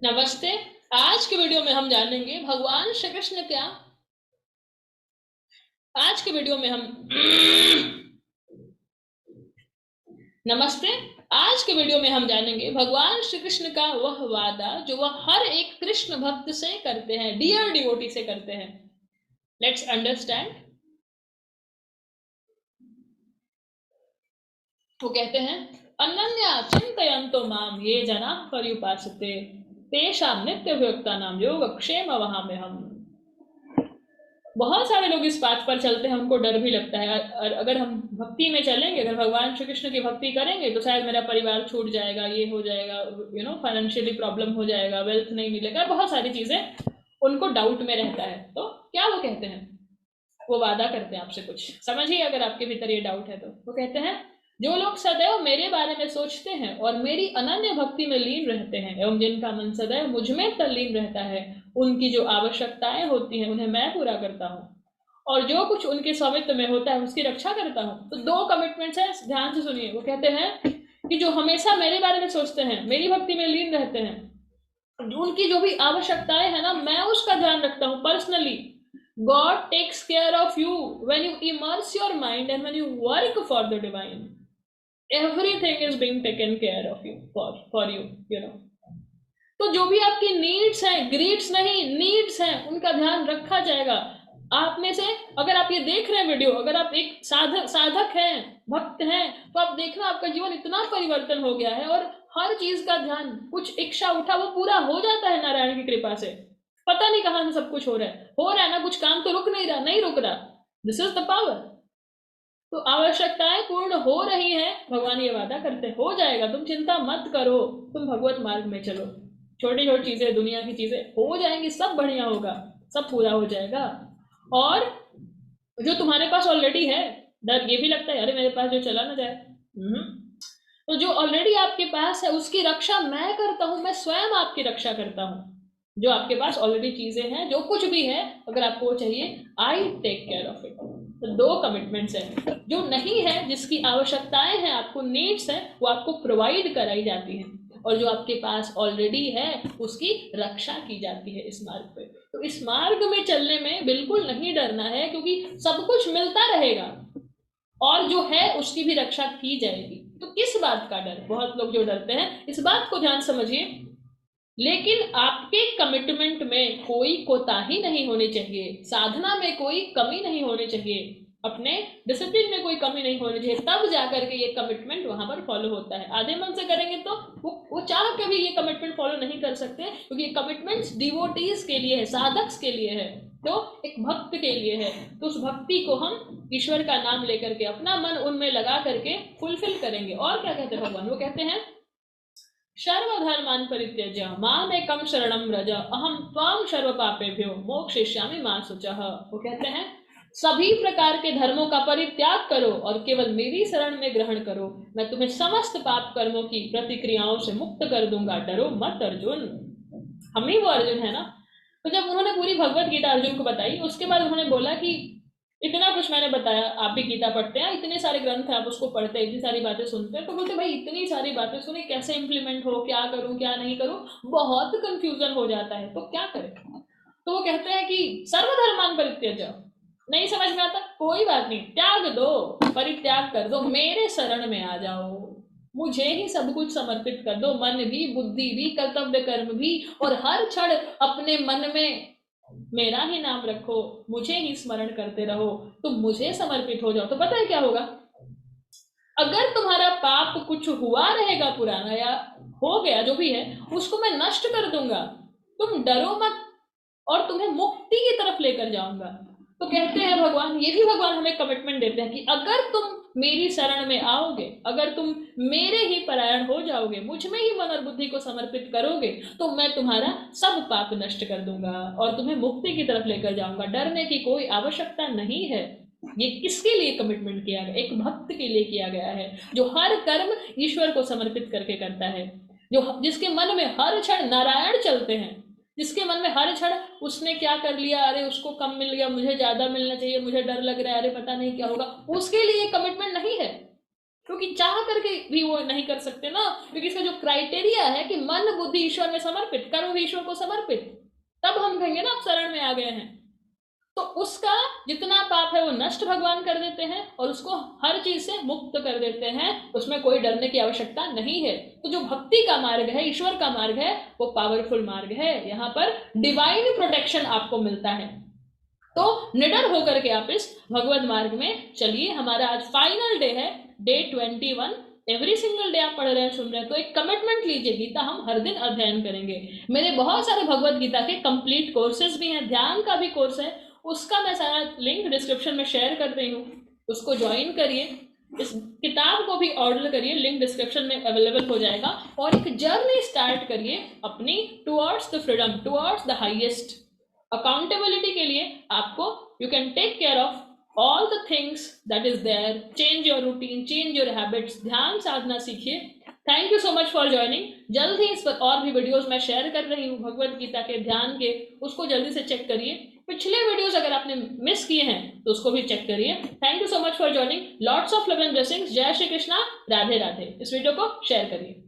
नमस्ते। आज के वीडियो में हम जानेंगे भगवान श्री कृष्ण क्या। आज के वीडियो में हम नमस्ते। आज के वीडियो में हम जानेंगे भगवान श्री कृष्ण का वह वादा जो वह हर एक कृष्ण भक्त से करते हैं, डियर डिवोटी से करते हैं। Let's understand. वो कहते हैं, अनन्या चिंतयन्तो माम ये जना पर्युपासते तेषां नित्यभियुक्ता नाम योगक्षेम वहाम्यहम्। बहुत सारे लोग इस बात पर चलते हैं, उनको डर भी लगता है, और अगर हम भक्ति में चलेंगे, अगर भगवान श्री कृष्ण की भक्ति करेंगे तो शायद मेरा परिवार छूट जाएगा, ये हो जाएगा, फाइनेंशियली प्रॉब्लम हो जाएगा, वेल्थ नहीं मिलेगा, बहुत सारी चीजें उनको डाउट में रहता है। तो क्या वो कहते हैं, वो वादा करते हैं आपसे, कुछ समझिए अगर आपके भीतर ये डाउट है तो। वो कहते हैं, जो लोग सदैव मेरे बारे में सोचते हैं और मेरी अनन्य भक्ति में लीन रहते हैं एवं जिनका मन सदैव मुझ में तल्लीन रहता है, उनकी जो आवश्यकताएं होती हैं उन्हें मैं पूरा करता हूँ, और जो कुछ उनके स्वामित्व में होता है उसकी रक्षा करता हूँ। तो दो कमिटमेंट्स हैं, ध्यान से सुनिए। वो कहते हैं कि जो हमेशा मेरे बारे में सोचते हैं, मेरी भक्ति में लीन रहते हैं, उनकी जो भी आवश्यकताएं है ना, मैं उसका ध्यान रखता हूँ personally. God takes care of you when you immerse your mind and when you work for the divine. Everything is being taken care of you for you, you know. तो जो भी आपकी नीड्स हैं, ग्रीड्स नहीं needs हैं, उनका ध्यान रखा जाएगा। आप में से अगर आप ये देख रहे हैं वीडियो, अगर आप एक साधक हैं, भक्त हैं, तो आप देखना आपका जीवन इतना परिवर्तन हो गया है, और हर चीज का ध्यान, कुछ इच्छा उठा वो पूरा हो जाता है नारायण की कृपा से। पता नहीं कहां से सब कुछ हो रहा है ना, कुछ काम तो रुक नहीं रहा, नहीं रुक रहा। This is the power. तो आवश्यकताएं पूर्ण हो रही हैं, भगवान ये वादा करते हो जाएगा, तुम चिंता मत करो, तुम भगवत मार्ग में चलो, छोटी छोटी चीजें, दुनिया की चीजें हो जाएंगी, सब बढ़िया होगा, सब पूरा हो जाएगा। और जो तुम्हारे पास ऑलरेडी है, डर ये भी लगता है अरे मेरे पास जो चला ना जाए, तो जो ऑलरेडी आपके पास है उसकी रक्षा मैं करता हूं, मैं स्वयं आपकी रक्षा करता हूं। जो आपके पास ऑलरेडी चीजें हैं, जो कुछ भी है, अगर आपको वो चाहिए, I take care of it. तो दो कमिटमेंट्स हैं। जो नहीं है, जिसकी आवश्यकताएं हैं, आपको नीड्स हैं, वो आपको प्रोवाइड कराई जाती है, और जो आपके पास ऑलरेडी है उसकी रक्षा की जाती है इस मार्ग पे। तो इस मार्ग में चलने में बिल्कुल नहीं डरना है, क्योंकि सब कुछ मिलता रहेगा, और जो है उसकी भी रक्षा की जाएगी। तो किस बात का डर, बहुत लोग जो डरते हैं, इस बात को ध्यान समझिए। लेकिन आपके कमिटमेंट में कोई कोताही नहीं होनी चाहिए, साधना में कोई कमी नहीं होनी चाहिए, अपने डिसिप्लिन में कोई कमी नहीं होनी चाहिए, तब जाकर के ये कमिटमेंट वहां पर फॉलो होता है। आधे मन से करेंगे तो वो चाह के भी ये कमिटमेंट फॉलो नहीं कर सकते, क्योंकि ये कमिटमेंट्स डिवोटीज के लिए है, साधक के लिए है, तो एक भक्त के लिए है। तो उस भक्ति को हम ईश्वर का नाम लेकर के, अपना मन उनमें लगा करके फुलफिल करेंगे। और क्या कहते हैं भगवान, वो कहते हैं, सर्वधर्मान् परित्यज्य मामेकं शरणं व्रज अहम त्वां सर्व पापेभ्यो मोक्षयिष्यामि मा शुचः। वो कहते हैं, सभी प्रकार के धर्मों का परित्याग करो और केवल मेरी शरण में ग्रहण करो, मैं तुम्हें समस्त पाप कर्मों की प्रतिक्रियाओं से मुक्त कर दूंगा, डरो मत अर्जुन। हम ही वो अर्जुन है ना। तो जब उन्होंने पूरी भगवत गीता अर्जुन को बताई, उसके बाद उन्होंने बोला कि इतना कुछ मैंने बताया, आप भी गीता पढ़ते हैं, इतने सारे ग्रंथ हैं, आप उसको पढ़ते हैं, इतनी सारी बातें सुनते हैं, तो बोलते भाई इतनी सारी बातें सुनी, कैसे इंप्लीमेंट हो, क्या करूं क्या नहीं करूं, बहुत कंफ्यूजन हो जाता है, तो क्या करें। तो वो कहते हैं कि सर्वधर्मान परित्यज्य, नहीं समझ में आता कोई बात नहीं, त्याग दो, परित्याग कर दो, मेरे शरण में आ जाओ, मुझे ही सब कुछ समर्पित कर दो, मन भी, बुद्धि भी, कर्तव्य कर्म भी, और हर क्षण अपने मन में मेरा ही नाम रखो, मुझे ही स्मरण करते रहो, तुम मुझे समर्पित हो जाओ। तो पता है क्या होगा, अगर तुम्हारा पाप कुछ हुआ रहेगा पुराना, या हो गया जो भी है, उसको मैं नष्ट कर दूंगा, तुम डरो मत, और तुम्हें मुक्ति की तरफ लेकर जाऊंगा। तो कहते हैं भगवान, ये भी भगवान हमें कमिटमेंट देते हैं कि अगर तुम मेरी शरण में आओगे, अगर तुम मेरे ही परायण हो जाओगे, मुझ में ही मन और बुद्धि को समर्पित करोगे, तो मैं तुम्हारा सब पाप नष्ट कर दूंगा और तुम्हें मुक्ति की तरफ लेकर जाऊंगा। डरने की कोई आवश्यकता नहीं है। ये किसके लिए कमिटमेंट किया गया, एक भक्त के लिए किया गया है, जो हर कर्म ईश्वर को समर्पित करके करता है, जो जिसके मन में हर क्षण नारायण चलते हैं, जिसके मन में हर क्षण उसने क्या कर लिया, अरे उसको कम मिल गया, मुझे ज्यादा मिलना चाहिए, मुझे डर लग रहा है, अरे पता नहीं क्या होगा, उसके लिए कमिटमेंट नहीं है। क्योंकि चाह करके भी वो नहीं कर सकते ना, क्योंकि इसका जो क्राइटेरिया है कि मन बुद्धि ईश्वर में समर्पित, कर्म भी ईश्वर को समर्पित, तब हम कहेंगे ना आप शरण में आ गए हैं। तो उसका जितना पाप है वो नष्ट भगवान कर देते हैं और उसको हर चीज से मुक्त कर देते हैं, उसमें कोई डरने की आवश्यकता नहीं है। तो जो भक्ति का मार्ग है, ईश्वर का मार्ग है, वो पावरफुल मार्ग है, यहाँ पर डिवाइन प्रोटेक्शन आपको मिलता है। तो निडर होकर के आप इस भगवत मार्ग में चलिए। हमारा आज फाइनल डे है, डे 21। एवरी सिंगल डे आप पढ़ रहे हैं, सुन रहे हैं, तो एक कमिटमेंट लीजिए, गीता हम हर दिन अध्ययन करेंगे। मेरे बहुत सारे भगवत गीता के कंप्लीट कोर्सेज भी हैं, ध्यान का भी कोर्स है, उसका मैं सारा लिंक डिस्क्रिप्शन में शेयर कर रही हूँ, उसको ज्वाइन करिए। इस किताब को भी ऑर्डर करिए, लिंक डिस्क्रिप्शन में अवेलेबल हो जाएगा, और एक जर्नी स्टार्ट करिए अपनी towards the freedom, towards the highest. Accountability के लिए आपको you can take care of all the things that is there, change your routine, change your habits, ध्यान साधना सीखिए। Thank you so much for joining. जल्द ही इस पर और भी वीडियोस मैं शेयर कर रही हूँ भगवत गीता के ध्यान के, उसको जल्दी से चेक करिए। पिछले वीडियोस अगर आपने मिस किए हैं तो उसको भी चेक करिए। Thank you so much for joining. Lots of love and blessings. जय श्री कृष्णा। राधे राधे। इस वीडियो को शेयर करिए।